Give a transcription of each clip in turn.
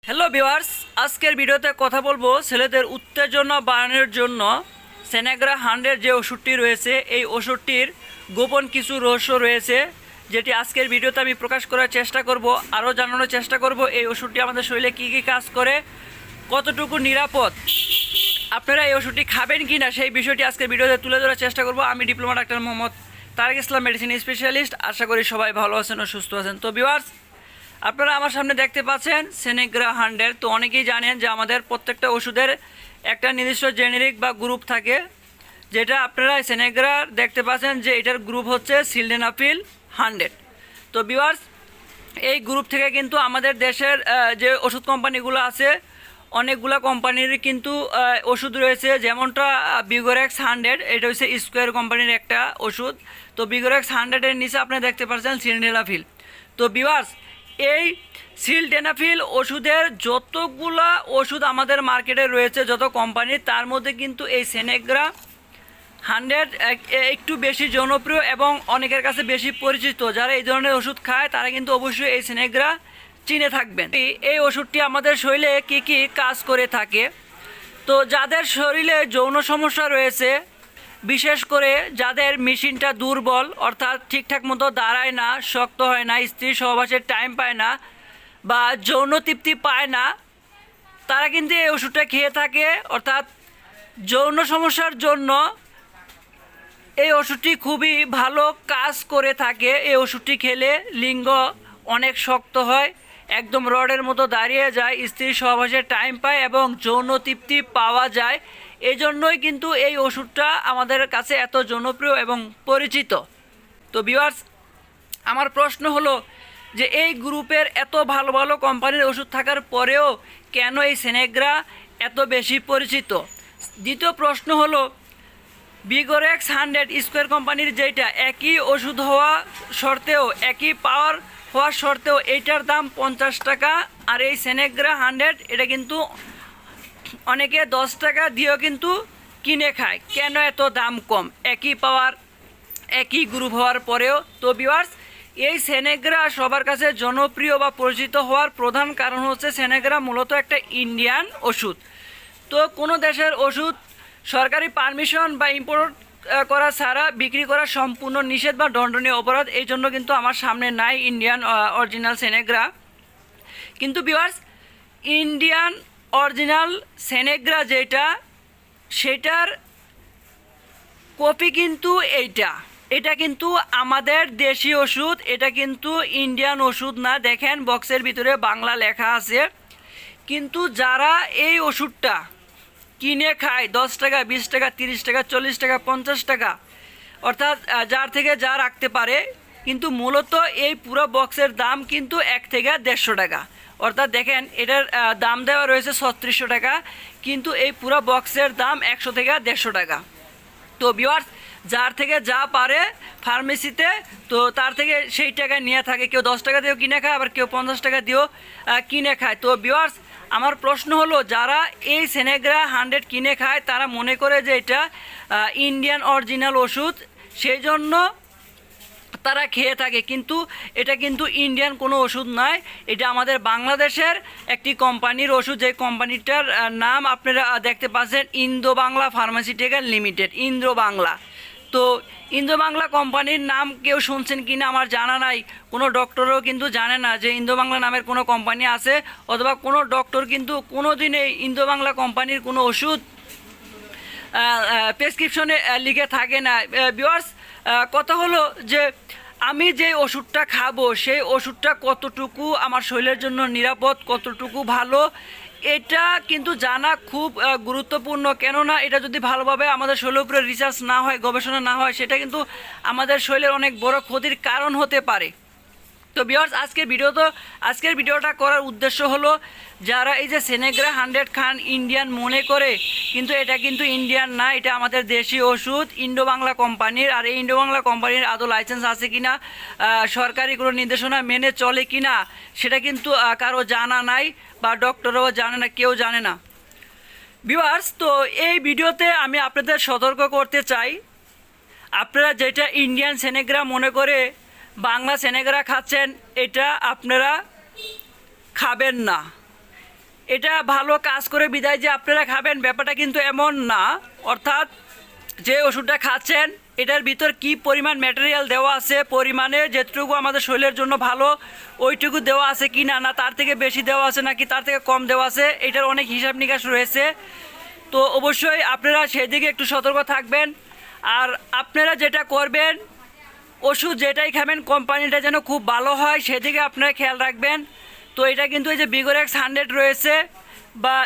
Hello viewers, আজকের ভিডিওতে কথা বলবো ছেলেদের উত্তেজনা বাড়ানোর জন্য সেনেগ্রা 100 যে ওষুধটি রয়েছে এই ওষুধটির গোপন কিছু রহস্য রয়েছে, যেটি আজকের ভিডিওতে আমি প্রকাশ করার চেষ্টা করব। আরও জানানোর চেষ্টা করব এই ওষুধটি আমাদের শরীরে কী কী কাজ করে, কতটুকু নিরাপদ, আপনারা এই ওষুধটি খাবেন কি না সেই বিষয়টি আজকের ভিডিওতে তুলে ধরার চেষ্টা করব। আমি ডিপ্লোমা ডাক্তার মোহাম্মদ তারেক ইসলাম, মেডিসিন স্পেশালিস্ট। আশা করি সবাই ভালো আছেন ও সুস্থ আছেন। তো ভিউয়ার্স, আপনারা আমার সামনে দেখতে পাচ্ছেন সেনেগ্রা 100। তো অনেকেই জানেন যে আমাদের প্রত্যেকটা ওষুধের একটা নির্দিষ্ট জেনেরিক বা গ্রুপ থাকে, যেটা আপনারা সেনেগ্রা দেখতে পাচ্ছেন যে এটার গ্রুপ হচ্ছে সিলডেনাফিল 100। তো ভিউয়ার্স, এই গ্রুপ থেকে কিন্তু আমাদের দেশের যে ওষুধ কোম্পানিগুলো আছে অনেকগুলো কোম্পানির কিন্তু ওষুধ রয়েছে, যেমনটা বিগোরেক্স 100, এটা হচ্ছে স্কোয়ার কোম্পানির একটা ওষুধ। তো বিগোরেক্স 100-এর নিচে আপনি দেখতে পাচ্ছেন সিলডেনাফিল। তো ভিউয়ার্স, এই সিলডেনাফিল ওষুধের যতগুলা ওষুধ আমাদের মার্কেটে রয়েছে, যত কোম্পানির, তার মধ্যে কিন্তু এই সেনেগ্রা 100 একটু বেশি জনপ্রিয় এবং অনেকের কাছে বেশি পরিচিত। যারা এই ধরনের ওষুধ খায় তারা কিন্তু অবশ্যই এই সেনেগ্রা চিনে থাকবেন। এই ওষুধটি আমাদের শরীরে কী কী কাজ করে থাকে, তো যাদের শরীরে যৌন সমস্যা রয়েছে, বিশেষ করে যাদের মেশিনটা দুর্বল, অর্থাৎ ঠিকঠাক মতো দাঁড়ায় না, শক্ত হয় না, স্ত্রী সহবাসের টাইম পায় না বা যৌন তৃপ্তি পায় না, তারা কিন্তু এই ওষুধটা খেয়ে থাকে। অর্থাৎ যৌন সমস্যার জন্য এই ওষুধটি খুবই ভালো কাজ করে থাকে। এই ওষুধটি খেলে লিঙ্গ অনেক শক্ত হয়, একদম রডের মতো দাঁড়িয়ে যায়, স্ত্রী সহবাসের টাইম পায় এবং যৌন তৃপ্তি পাওয়া যায়। এই জন্যই কিন্তু এই ওষুধটা আমাদের কাছে এত জনপ্রিয় এবং পরিচিত। তো ভিউয়ার্স, আমার প্রশ্ন হলো যে এই গ্রুপের এত ভালো ভালো কোম্পানির ওষুধ থাকার পরেও কেন এই সেনেগ্রা এত বেশি পরিচিত? দ্বিতীয় প্রশ্ন হলো, বিগোরেক্স 100 স্কোয়ার কোম্পানির যেটা একই ওষুধ হওয়া সত্ত্বেও, একই পাওয়ার হওয়া সত্ত্বেও এইটার দাম 50 টাকা, আর এই সেনেগ্রা 100 এটা কিন্তু অনেকে 10 টাকা দিয়েও কিন্তু কিনে খায়। কেন এত দাম কম একই পাওয়ার একই গ্রুপ হওয়ার পরেও? তো ভিউয়ার্স, এই সেনেগ্রা সবার কাছে জনপ্রিয় বা পরিচিত হওয়ার প্রধান কারণ হচ্ছে সেনেগ্রা মূলত একটা ইন্ডিয়ান ওষুধ। তো কোনো দেশের ওষুধ সরকারি পারমিশন বা ইম্পোর্ট করা ছাড়া বিক্রি করা সম্পূর্ণ নিষেধ বা দণ্ডনীয় অপরাধ। এই জন্য কিন্তু আমার সামনে নাই ইন্ডিয়ান অরিজিনাল সেনেগ্রা। কিন্তু ভিউয়ার্স, ইন্ডিয়ান অরিজিনাল সেনেগ্রা যেটা, সেটার কপি কিন্তু এটা কিন্তু আমাদের দেশি ওষুধ, এটা কিন্তু ইন্ডিয়ান ওষুধ না। দেখেন বক্সের ভিতরে বাংলা লেখা আছে। কিন্তু যারা এই ওষুধটা কিনে খায় 10 টাকা, 20 টাকা, 30 টাকা, 40 টাকা, 50 টাকা, অর্থাৎ যার থেকে যা রাখতে পারে, কিন্তু মূলত এই পুরো বক্সের দাম কিন্তু 1 থেকে 150 টাকা। অর্থাৎ দেখেন এটার দাম দেওয়া রয়েছে 3600 টাকা, কিন্তু এই পুরো বক্সের দাম 100 থেকে 150 টাকা। তো ভিউয়ার্স, যার থেকে যা পারে ফার্মেসিতে, তো তার থেকে সেই টাকা নিয়ে থাকে। কেউ 10 টাকা দিয়েও কিনে খায়, আবার কেউ 50 টাকা দিয়েও কিনে খায়। তো ভিউয়ার্স, আমার প্রশ্ন হলো, যারা এই সেনেগ্রা 100 কিনে খায় তারা মনে করে যে এটা ইন্ডিয়ান অরিজিনাল ওষুধ, সেই জন্য তারা খেয়ে থাকে। কিন্তু এটা কিন্তু ইন্ডিয়ান কোনো ওষুধ নয়, এটা আমাদের বাংলাদেশের একটি কোম্পানির ওষুধ। যে কোম্পানিটার নাম আপনারা দেখতে পাচ্ছেন, Indo Bangla pharmaceutical limited, Indra Bangla. তো ইন্দো বাংলা কোম্পানির নাম কেউ শুনছেন কি না আমার জানা নাই। কোনো ডক্টরও কিন্তু জানে না যে ইন্দো বাংলা নামের কোনো কোম্পানি আছে, অথবা কোনো ডক্টর কিন্তু কোনো দিনে ইন্দো বাংলা কোম্পানির কোনো ওষুধ প্রেসক্রিপশনে লিখে থাকে না। ভিউয়ার্স, কথা হলো যে আমি যে ওষুধটা খাবো সেই ওষুধটা কতটুকু আমার শরীরের জন্য নিরাপদ, কতটুকু ভালো, এটা কিন্তু জানা খুব গুরুত্বপূর্ণ। কেননা এটা যদি ভালোভাবে আমাদের শরীরের উপরে রিসার্চ না হয়, গবেষণা না হয়, সেটা কিন্তু আমাদের শরীরের অনেক বড় ক্ষতির কারণ হতে পারে। তো ভিউয়ার্স, আজকের ভিডিওটা করার উদ্দেশ্য হলো, যারা এই যে সেনেগ্রা 100 খান ইন্ডিয়ান মনে করে, কিন্তু এটা কিন্তু ইন্ডিয়ান না, এটা আমাদের দেশি ওষুধ, ইন্ডো বাংলা কোম্পানির। আর এই ইন্ডো বাংলা কোম্পানির আদৌ লাইসেন্স আছে কিনা, সরকারি কোনো নির্দেশনা মেনে চলে কিনা, সেটা কিন্তু কারো জানা নাই, বা ডক্টরও জানে না, কেউ জানে না। ভিউয়ার্স, তো এই ভিডিওতে আমি আপনাদের সতর্ক করতে চাই, আপনারা যেটা ইন্ডিয়ান সেনেগ্রা মনে করে বাংলা সেনেগ্রা খাচ্ছেন, এটা আপনারা খাবেন না। এটা ভালো কাজ করে বিদায় যে আপনারা খাবেন ব্যাপারটা কিন্তু এমন না। অর্থাৎ যে ওষুধটা খাচ্ছেন এটার ভিতর কি পরিমাণ ম্যাটেরিয়াল দেওয়া আছে, পরিমাণে যেটুকু আমাদের শরীরের জন্য ভালো ওইটুকু দেওয়া আছে কি না, না তার থেকে বেশি দেওয়া আছে নাকি তার থেকে কম দেওয়া আছে, এটার অনেক হিসাব নিকাশ রয়েছে। তো অবশ্যই আপনারা সেদিকে একটু সতর্ক থাকবেন। আর আপনারা যেটা করবেন, ওষুধ যেটাই খাবেন কোম্পানিটা যেন খুব ভালো হয় সেদিকে আপনারা খেয়াল রাখবেন। তো এটা কিন্তু এই যে বিগোরেক্স 100 রয়েছে বা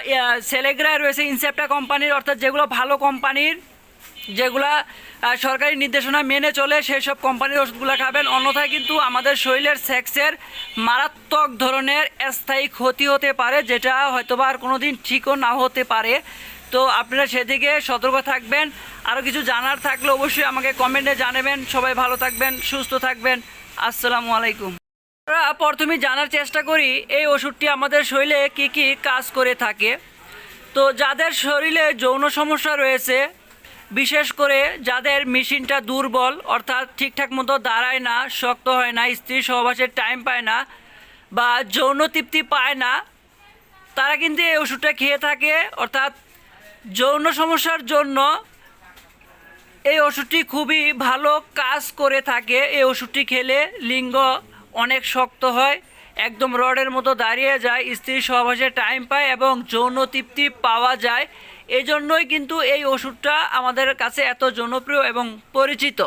সেলেগ্রা রয়েছে ইনসেপ্টা কোম্পানির, অর্থাৎ যেগুলো ভালো কোম্পানির, যেগুলা সরকারি নির্দেশনা মেনে চলে সেই সব কোম্পানির ওষুধগুলো খাবেন। অন্যথায় কিন্তু আমাদের শরীরের সেক্সের মারাত্মক ধরনের স্থায়ী ক্ষতি হতে পারে, যেটা হয়তোবা আর কোনো দিন ঠিকও না হতে পারে। তো আপনারা সেদিকে সতর্ক থাকবেন। আরও কিছু জানার থাকলে অবশ্যই আমাকে কমেন্টে জানাবেন। সবাই ভালো থাকবেন, সুস্থ থাকবেন। আসসালামু আলাইকুম। আমরা প্রথমে জানার চেষ্টা করি এই ওষুধটি আমাদের শরীরে কী কী কাজ করে থাকে। তো যাদের শরীরে যৌন সমস্যা রয়েছে, বিশেষ করে যাদের মেশিনটা দুর্বল, অর্থাৎ ঠিকঠাক মতো দাঁড়ায় না, শক্ত হয় না, স্ত্রী সহবাসের টাইম পায় না বা যৌন তৃপ্তি পায় না, তারা কিন্তু এই ওষুধটা খেয়ে থাকে। অর্থাৎ যৌন সমস্যার জন্য এই ওষুধটি খুবই ভালো কাজ করে থাকে। এই ওষুধটি খেলে লিঙ্গ অনেক শক্ত হয়, একদম রডের মতো দাঁড়িয়ে যায়, স্ত্রী সহবাসে টাইম পায় এবং যৌন তৃপ্তি পাওয়া যায়। এই জন্যই কিন্তু এই ওষুধটা আমাদের কাছে এত জনপ্রিয় এবং পরিচিত।